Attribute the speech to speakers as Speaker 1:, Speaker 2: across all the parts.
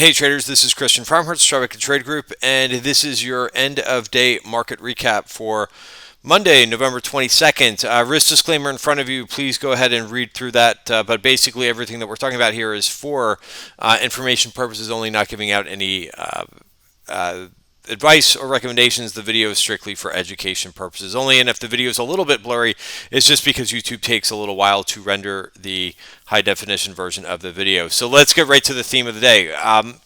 Speaker 1: Hey traders, this is Christian from Hertz Trade Group, and this is your end of day market recap for Monday, November 22nd. Risk disclaimer in front of you. Please go ahead and read through that. But basically, everything that we're talking about here is for information purposes only, not giving out any advice or recommendations. The video is strictly for education purposes only, and if the video is a little bit blurry, it's just because YouTube takes a little while to render the high definition version of the video. So let's get right to the theme of the day.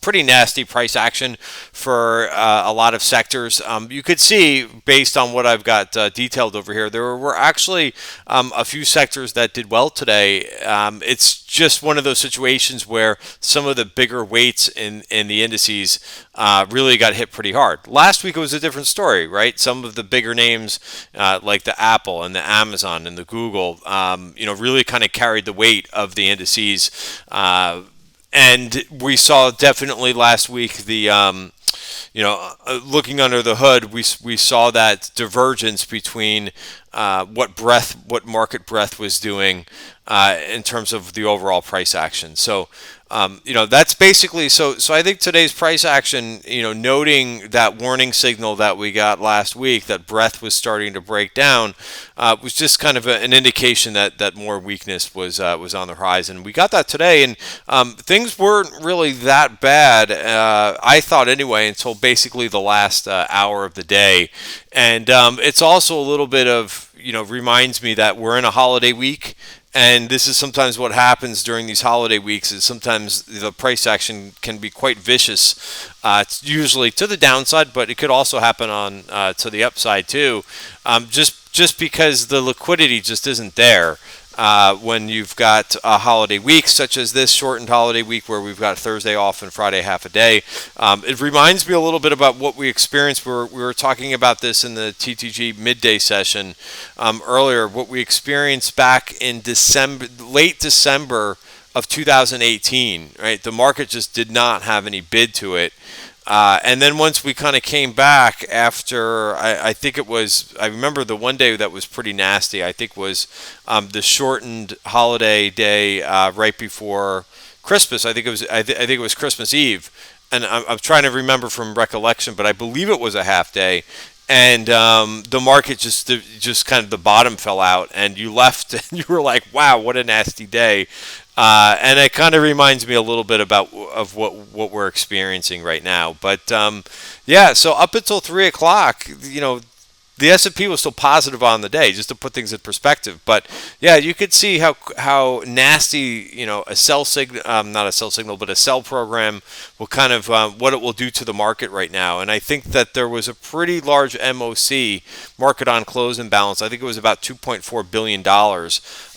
Speaker 1: Pretty nasty price action for a lot of sectors. You could see, based on what I've got detailed over here, there were actually a few sectors that did well today. It's just one of those situations where some of the bigger weights in the indices really got hit pretty hard. Last week it was a different story, right? Some of the bigger names like the Apple and the Amazon and the Google, really kind of carried the weight of the indices. And we saw definitely last week the looking under the hood, we saw that divergence between what market breadth was doing in terms of the overall price action. So, that's basically so. So I think today's price action, noting that warning signal that we got last week that breadth was starting to break down, was just kind of an indication that more weakness was on the horizon. We got that today, and things weren't really that bad, I thought anyway, until basically the last hour of the day. And it's also a little bit of, reminds me that we're in a holiday week. And this is sometimes what happens during these holiday weeks is sometimes the price action can be quite vicious. It's usually to the downside, but it could also happen on to the upside too. Just because the liquidity just isn't there. When you've got a holiday week such as this shortened holiday week where we've got Thursday off and Friday half a day. It reminds me a little bit about what we experienced. We were talking about this in the TTG midday session earlier, what we experienced back in late December of 2018, right? The market just did not have any bid to it. And then once we kind of came back after, I think it was, I remember the one day that was pretty nasty, I think was the shortened holiday day right before Christmas. I think it was Christmas Eve. And I'm trying to remember from recollection, but I believe it was a half day. And the market just kind of the bottom fell out, and you left, and you were like, "Wow, what a nasty day!" And it kind of reminds me a little bit of what we're experiencing right now. But so up until 3 o'clock, the S&P was still positive on the day, just to put things in perspective. But yeah, you could see how nasty, a sell signal, not a sell signal, but a sell program will kind of what it will do to the market right now. And I think that there was a pretty large MOC, market on close imbalance. I think it was about $2.4 billion.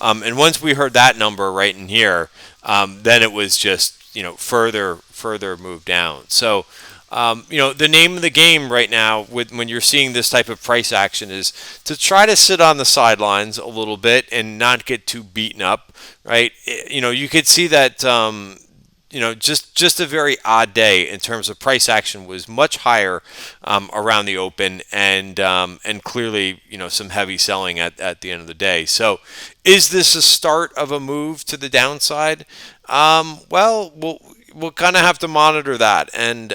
Speaker 1: And once we heard that number right in here, then it was just, further moved down. So, the name of the game right now when you're seeing this type of price action is to try to sit on the sidelines a little bit and not get too beaten up, right? You could see that, just a very odd day in terms of price action was much higher around the open and clearly, some heavy selling at the end of the day. So is this a start of a move to the downside? We'll kind of have to monitor that, and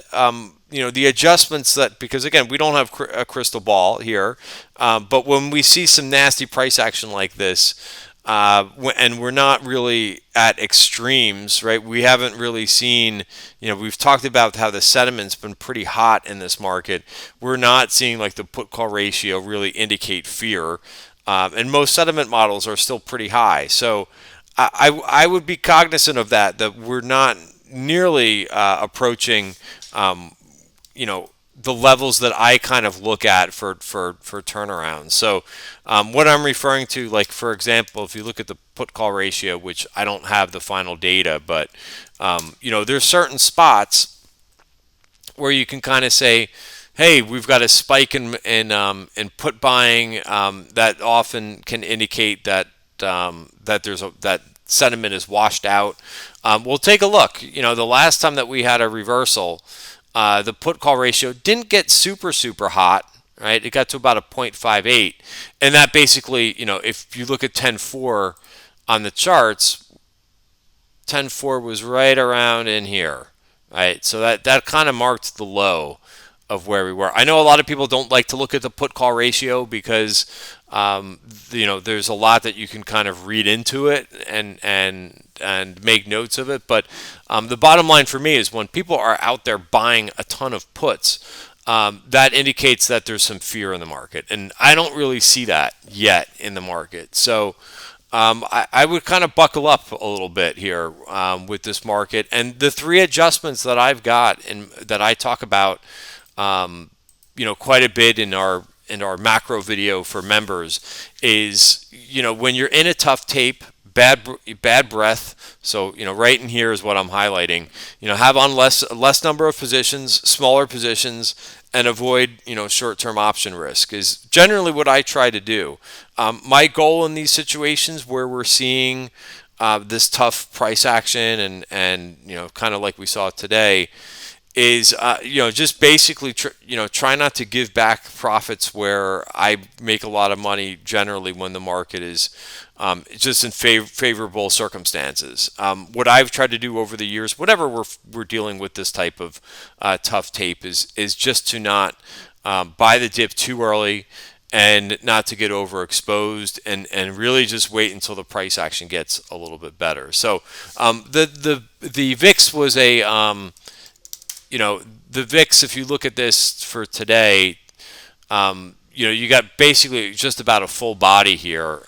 Speaker 1: the adjustments because again, we don't have a crystal ball here, but when we see some nasty price action like this, and we're not really at extremes, right? We haven't really seen, we've talked about how the sentiment's been pretty hot in this market. We're not seeing like the put-call ratio really indicate fear, and most sentiment models are still pretty high. So I would be cognizant of that we're not nearly approaching, the levels that I kind of look at for turnarounds. So what I'm referring to, like for example, if you look at the put call ratio, which I don't have the final data, but there's certain spots where you can kind of say, hey, we've got a spike in put buying that often can indicate that that sentiment is washed out. We'll take a look. The last time that we had a reversal, the put call ratio didn't get super hot, right? It got to about a 0.58, and that basically, if you look at 10.4 on the charts, 10.4 was right around in here, right? So that kind of marked the low of where we were. I know a lot of people don't like to look at the put call ratio because there's a lot that you can kind of read into it and make notes of it. But the bottom line for me is when people are out there buying a ton of puts, that indicates that there's some fear in the market, and I don't really see that yet in the market. So I would kind of buckle up a little bit here with this market, and the three adjustments that I've got and that I talk about, quite a bit in our macro video for members is, when you're in a tough tape, bad breath. So, right in here is what I'm highlighting. Have on less number of positions, smaller positions, and avoid, short-term option risk is generally what I try to do. My goal in these situations where we're seeing this tough price action and kind of like we saw today is just basically try not to give back profits where I make a lot of money generally when the market is just in favorable circumstances. What I've tried to do over the years, whenever we're dealing with this type of tough tape, is just to not buy the dip too early and not to get overexposed and really just wait until the price action gets a little bit better. So the VIX was the VIX, if you look at this for today, you got basically just about a full body here.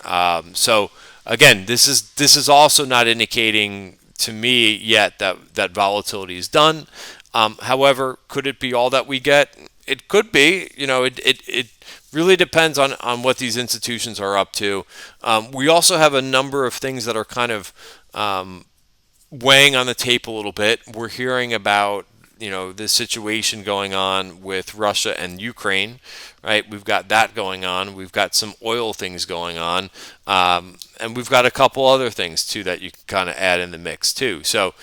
Speaker 1: So again, this is also not indicating to me yet that volatility is done. However, could it be all that we get? It could be. It really depends on what these institutions are up to. We also have a number of things that are kind of weighing on the tape a little bit. We're hearing about this situation going on with Russia and Ukraine, right? We've got that going on. We've got some oil things going on, and we've got a couple other things too that you can kind of add in the mix too. So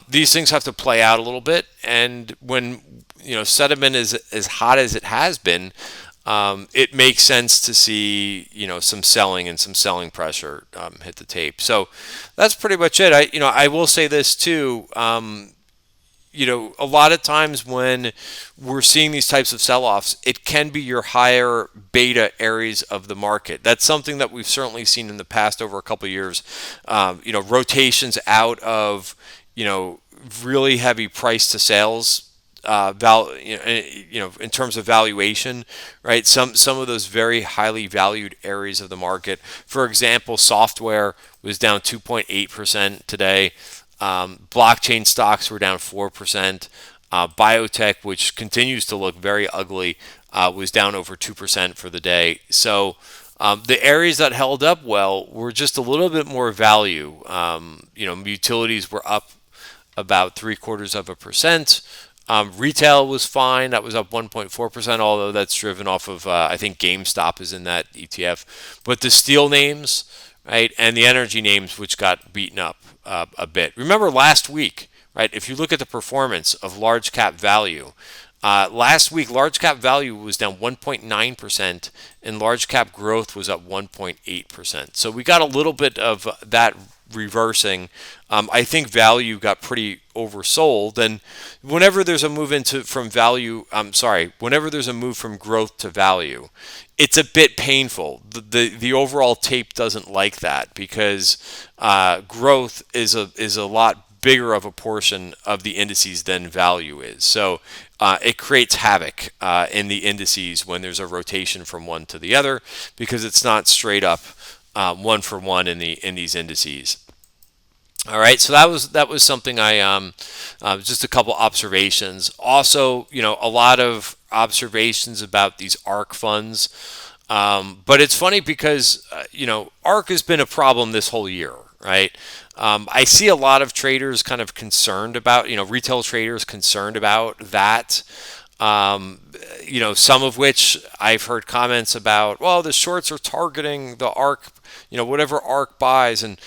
Speaker 1: these things have to play out a little bit, and when sentiment is as hot as it has been, it makes sense to see some selling and some selling pressure hit the tape. So that's pretty much it. I will say this too. A lot of times when we're seeing these types of sell-offs, it can be your higher beta areas of the market. That's something that we've certainly seen in the past over a couple of years. Rotations out of, really heavy price to sales, in terms of valuation, right? Some of those very highly valued areas of the market. For example, software was down 2.8% today. Blockchain stocks were down 4%. Biotech, which continues to look very ugly, was down over 2% for the day. So the areas that held up well were just a little bit more value. Utilities were up about 0.75%. Retail was fine. That was up 1.4%, although that's driven off of, I think GameStop is in that ETF. But the steel names, right, and the energy names, which got beaten up a bit. Remember last week, right, if you look at the performance of large cap value, last week large cap value was down 1.9% and large cap growth was up 1.8%. So we got a little bit of that reversing. I think value got pretty oversold, and whenever there's a move whenever there's a move from growth to value, it's a bit painful. The overall tape doesn't like that because growth is a lot bigger of a portion of the indices than value is. So it creates havoc in the indices when there's a rotation from one to the other because it's not straight up one for one in these indices. All right, so that was something I just a couple observations. Also, a lot of observations about these ARK funds, but it's funny because ARK has been a problem this whole year, right? I see a lot of traders kind of concerned about, retail traders concerned about that. Some of which I've heard comments about, well, the shorts are targeting the ARK, whatever ARK buys. And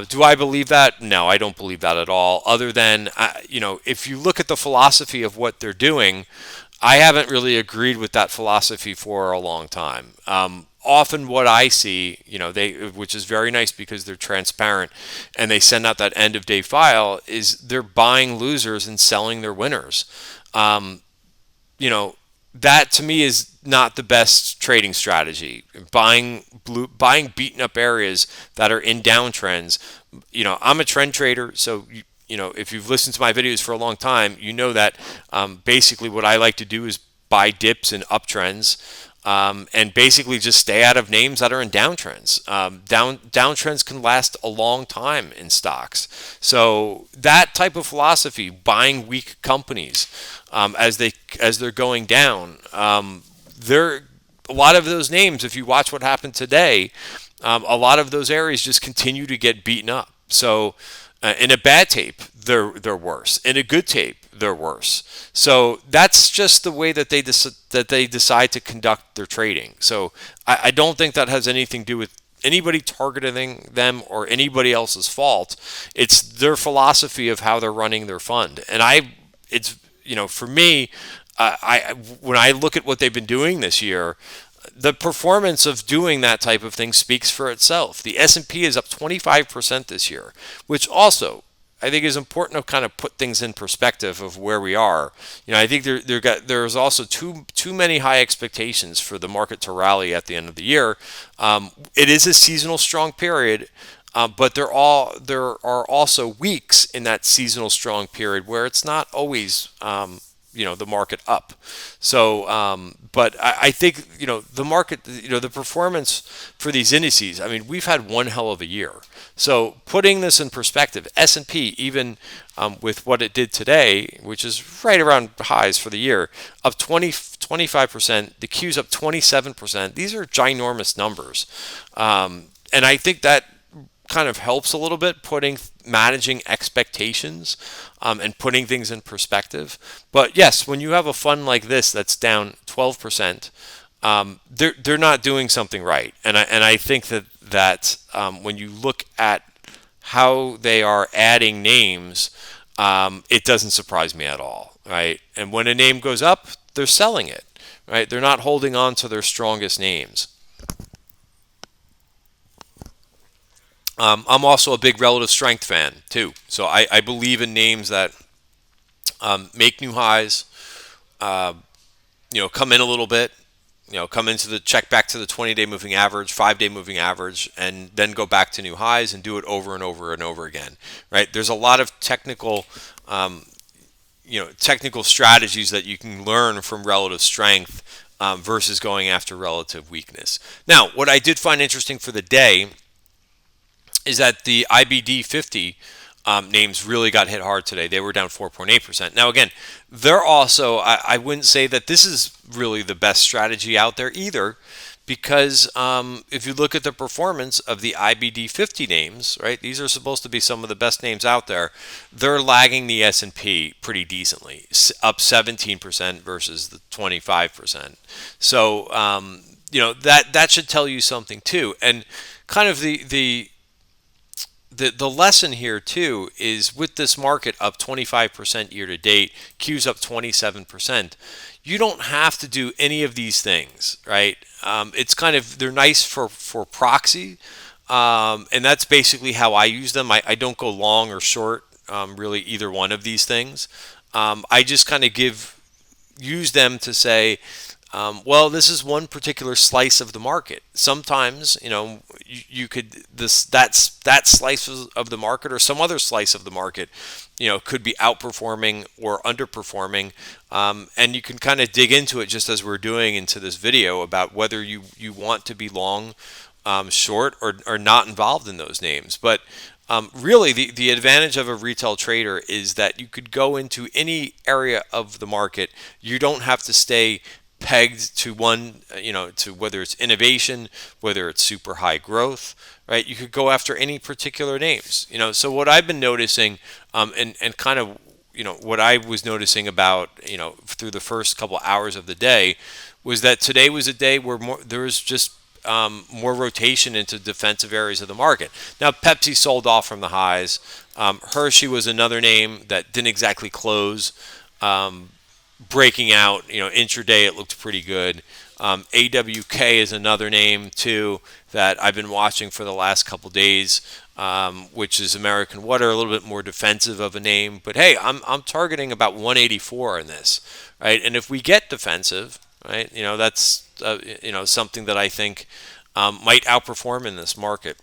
Speaker 1: do I believe that? No, I don't believe that at all. Other than, if you look at the philosophy of what they're doing, I haven't really agreed with that philosophy for a long time. Often, what I see, which is very nice because they're transparent and they send out that end of day file, is they're buying losers and selling their winners. Um, you know, that to me is not the best trading strategy. Buying beaten up areas that are in downtrends. I'm a trend trader, so if you've listened to my videos for a long time, you know that basically what I like to do is buy dips and uptrends, and basically just stay out of names that are in downtrends. Downtrends can last a long time in stocks. So that type of philosophy, buying weak companies as they're going down, they're a lot of those names. If you watch what happened today, a lot of those areas just continue to get beaten up. So in a bad tape, they're worse. In a good tape, they're worse. So that's just the way that they decide to conduct their trading. So I don't think that has anything to do with anybody targeting them or anybody else's fault. It's their philosophy of how they're running their fund. And it's for me, I when I look at what they've been doing this year, the performance of doing that type of thing speaks for itself. The S&P is up 25% this year, which also I think is important to kind of put things in perspective of where we are. I think there's also too many high expectations for the market to rally at the end of the year. It is a seasonal strong period, but there are also weeks in that seasonal strong period where it's not always the market up. So, but I think the market, the performance for these indices. I mean, we've had one hell of a year. So putting this in perspective, S&P, even with what it did today, which is right around highs for the year, up 25%. The Q's up 27%. These are ginormous numbers, and I think that kind of helps a little bit managing expectations, and putting things in perspective. But yes, when you have a fund like this that's down 12%, they're not doing something right. And I think that when you look at how they are adding names, it doesn't surprise me at all, right? And when a name goes up, they're selling it, right? They're not holding on to their strongest names. I'm also a big relative strength fan too. So I believe in names that make new highs, uh, come in a little bit, come into the check back to the 20-day moving average, 5-day moving average, and then go back to new highs and do it over and over and over again. Right? There's a lot of technical strategies that you can learn from relative strength, versus going after relative weakness. Now, what I did find interesting for the day is that the IBD 50 names really got hit hard today. They were down 4.8%. Now, again, they're also, I wouldn't say that this is really the best strategy out there either, because if you look at the performance of the IBD 50 names, right, these are supposed to be some of the best names out there. They're lagging the S&P pretty decently, up 17% versus the 25%. So, that should tell you something too. And kind of the lesson here too is, with this market up 25% year to date, Q's up 27%. You don't have to do any of these things, right? It's kind of, they're nice for proxy, and that's basically how I use them. I don't go long or short, really either one of these things. I just kind of use them to say, well, this is one particular slice of the market. Sometimes, you could that slice of the market or some other slice of the market, could be outperforming or underperforming, and you can kind of dig into it, just as we're doing into this video, about whether you want to be long, short, or not involved in those names. But really, the advantage of a retail trader is that you could go into any area of the market. You don't have to stay pegged to one, to whether it's innovation, whether it's super high growth, right? You could go after any particular names, So what I've been noticing, and kind of, what I was noticing about, through the first couple hours of the day, was that today was a day where there was just more rotation into defensive areas of the market. Now, Pepsi sold off from the highs. Hershey was another name that didn't exactly close. breaking out. Intraday it looked pretty good. AWK is another name too that I've been watching for the last couple days, which is American Water, a little bit more defensive of a name. But hey, I'm targeting about 184 in this, right? And if we get defensive, right, that's something that I think might outperform in this market.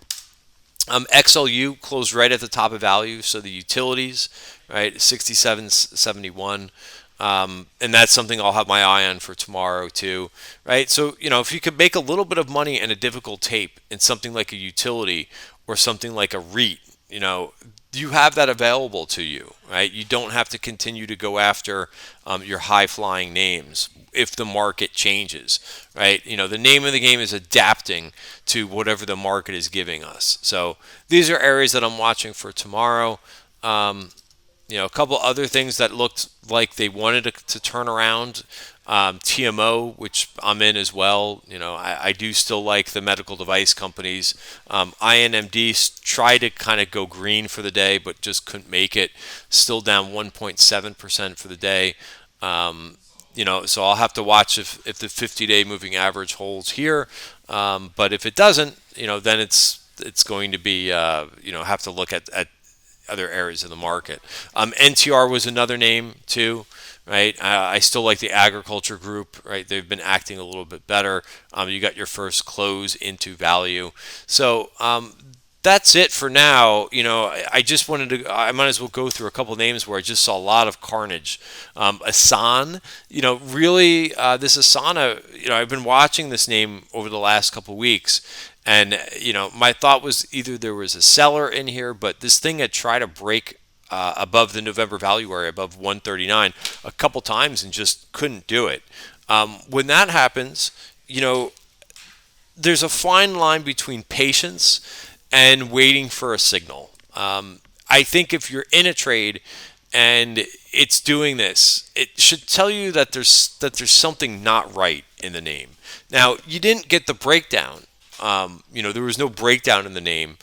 Speaker 1: XLU closed right at the top of value, so the utilities, right, 67.71. And that's something I'll have my eye on for tomorrow too, right? So, if you could make a little bit of money in a difficult tape in something like a utility or something like a REIT, you have that available to you, right? You don't have to continue to go after your high-flying names if the market changes, right? The name of the game is adapting to whatever the market is giving us. So these are areas that I'm watching for tomorrow. A couple other things that looked like they wanted to turn around. TMO, which I'm in as well. I do still like the medical device companies. INMD tried to kind of go green for the day, but just couldn't make it. Still down 1.7% for the day. So I'll have to watch if the 50-day moving average holds here. But if it doesn't, then it's going to be have to look at other areas of the market. NTR was another name too, right? I still like the agriculture group, right? They've been acting a little bit better. You got your first close into value. So that's it for now. I just I might as well go through a couple names where I just saw a lot of carnage. Asan, really, this Asana, I've been watching this name over the last couple weeks. And, my thought was either there was a seller in here, but this thing had tried to break above the November value area, above 139, a couple times and just couldn't do it. When that happens, there's a fine line between patience and waiting for a signal. I think if you're in a trade and it's doing this, it should tell you that there's something not right in the name. Now, you didn't get the breakdown. There was no breakdown in the name,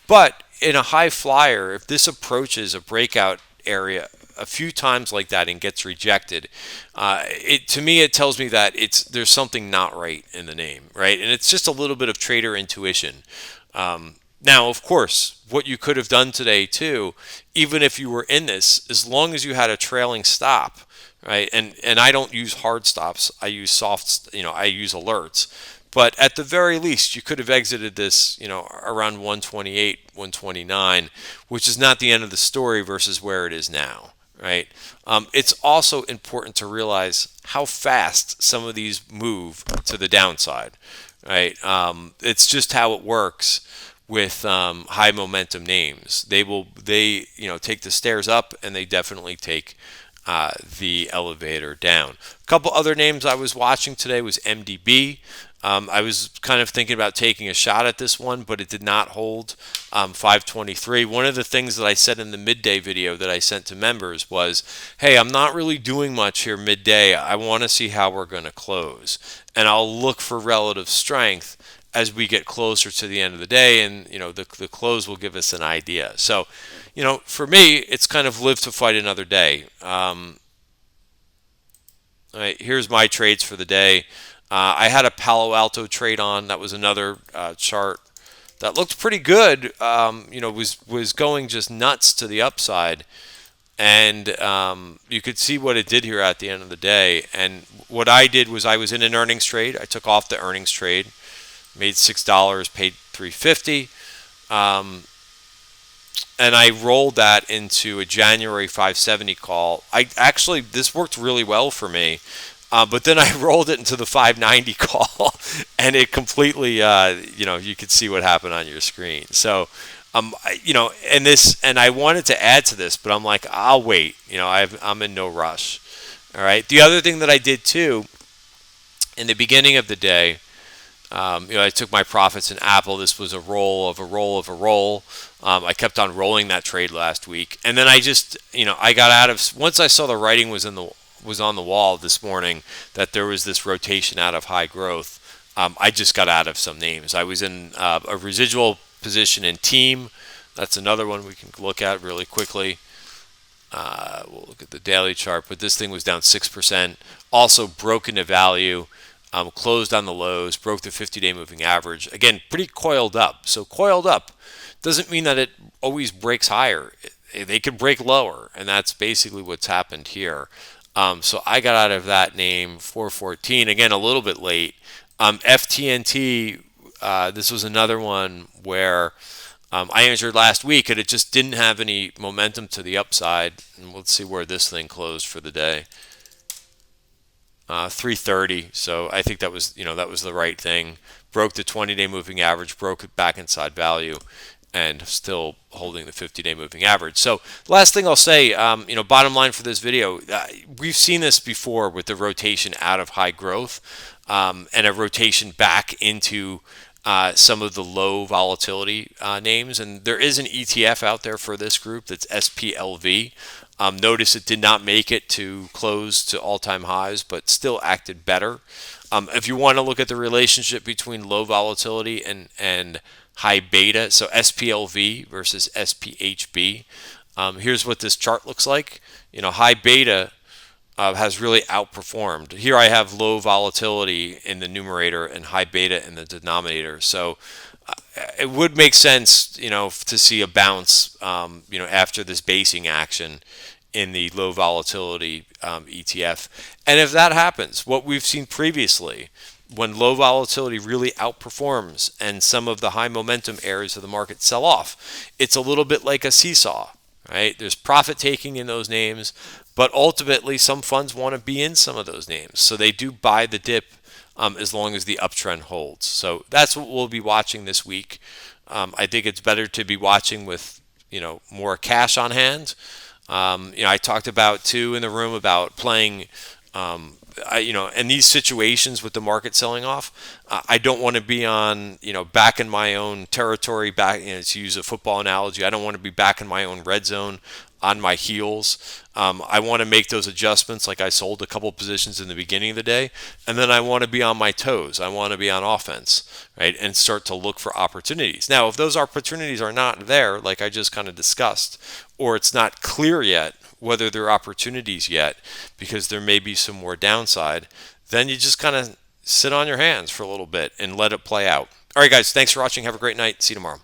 Speaker 1: but in a high flyer, if this approaches a breakout area a few times like that and gets rejected, to me it tells me that there's something not right in the name, right? And it's just a little bit of trader intuition. Now, of course, what you could have done today too, even if you were in this, as long as you had a trailing stop, right? And I don't use hard stops. I use soft. I use alerts. But at the very least, you could have exited this, around 128, 129, which is not the end of the story versus where it is now, right? It's also important to realize how fast some of these move to the downside, right? It's just how it works with high momentum names. They take the stairs up, and they definitely take the elevator down. A couple other names I was watching today was MDB. I was kind of thinking about taking a shot at this one, but it did not hold 523. One of the things that I said in the midday video that I sent to members was, hey, I'm not really doing much here midday. I want to see how we're going to close. And I'll look for relative strength as we get closer to the end of the day, and the close will give us an idea. So, for me, it's kind of live to fight another day. All right, here's my trades for the day. I had a Palo Alto trade on. That was another chart that looked pretty good. Was going just nuts to the upside, and you could see what it did here at the end of the day. And what I did was I was in an earnings trade. I took off the earnings trade, made $6, paid $3.50, and I rolled that into a January 570 call. This worked really well for me. But then I rolled it into the 590 call, and it completely, you could see what happened on your screen. So, and I wanted to add to this, but I'm like, I'll wait. I'm in no rush. All right. The other thing that I did too, in the beginning of the day, I took my profits in Apple. This was a roll of a roll of a roll. I kept on rolling that trade last week, and then I just, I got out of once I saw the writing was on the wall this morning that there was this rotation out of high growth. I just got out of some names. I was in a residual position in Team. That's another one we can look at really quickly. We'll look at the daily chart, but this thing was down 6%. Also broke into value, closed on the lows, broke the 50-day moving average. Again, pretty coiled up. So coiled up doesn't mean that it always breaks higher. They could break lower, and that's basically what's happened here. So I got out of that name 414. Again, a little bit late. FTNT, this was another one where I entered last week, and it just didn't have any momentum to the upside. And let's see where this thing closed for the day. 330. So I think that was the right thing. Broke the 20-day moving average, broke it back inside value, and still holding the 50-day moving average. So last thing I'll say, bottom line for this video, we've seen this before with the rotation out of high growth and a rotation back into some of the low volatility names. And there is an ETF out there for this group that's SPLV. Notice it did not make it to close to all-time highs, but still acted better. If you want to look at the relationship between low volatility and high beta, so SPLV versus SPHB, here's what this chart looks like. High beta has really outperformed. Here I have low volatility in the numerator and high beta in the denominator. So it would make sense, to see a bounce, after this basing action in the low volatility ETF. And if that happens, what we've seen previously, when low volatility really outperforms and some of the high momentum areas of the market sell off, it's a little bit like a seesaw, right? There's profit taking in those names, but ultimately some funds want to be in some of those names. So they do buy the dip as long as the uptrend holds. So that's what we'll be watching this week. I think it's better to be watching with, more cash on hand. I talked about too in the room about playing, in these situations with the market selling off, I don't want to be on, back in my own territory, back, to use a football analogy, I don't want to be back in my own red zone on my heels. I want to make those adjustments, like I sold a couple positions in the beginning of the day, and then I want to be on my toes. I want to be on offense, right, and start to look for opportunities. Now, if those opportunities are not there, like I just kind of discussed, or it's not clear yet whether there are opportunities yet because there may be some more downside, then you just kind of sit on your hands for a little bit and let it play out. All right, guys, thanks for watching. Have a great night. See you tomorrow.